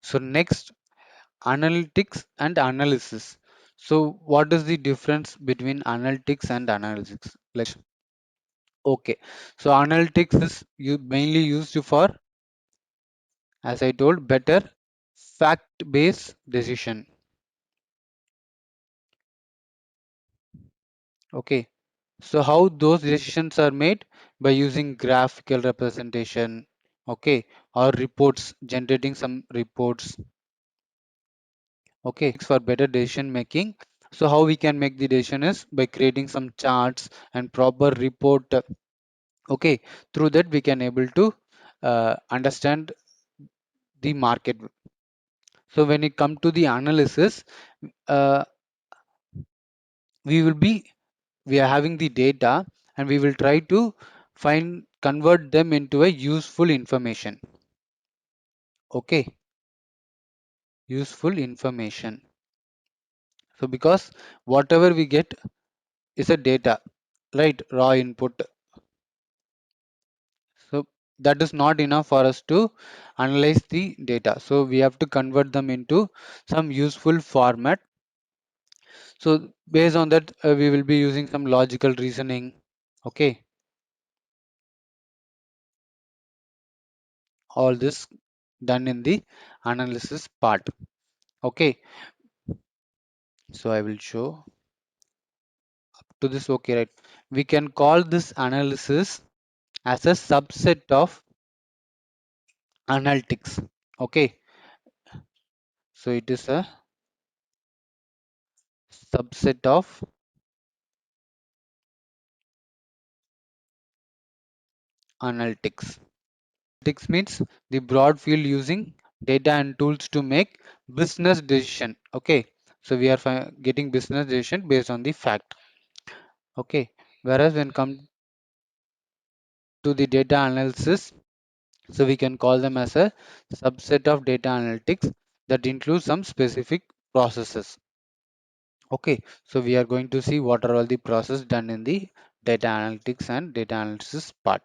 So next, analytics and analysis. So what is the difference between analytics and analysis? Like, okay, so analytics is you mainly used for, as I told, better fact-based decision. Okay, so how those decisions are made? By using graphical representation, okay, or reports, generating some reports, okay, for better decision making. So how we can make the decision is by creating some charts and proper report, okay, through that we can able to understand the market. So when it come to the analysis, uh, we will be we are having the data and we will try to find convert them into a useful information. Okay, useful information. So because whatever we get is a data, right, raw input. So that is not enough for us to analyze the data, so we have to convert them into some useful format. So based on that, we will be using some logical reasoning. Okay, all this done in the analysis part. Okay, so I will show to this. Okay, right, we can call this analysis as a subset of analytics. Okay, so it is a subset of analytics. Analytics means the broad field using data and tools to make business decision. Okay, so we are getting business decision based on the fact. Okay, whereas when come to the data analysis, so we can call them as a subset of data analytics that includes some specific processes. Okay, so we are going to see what are all the process done in the data analytics and data analysis part.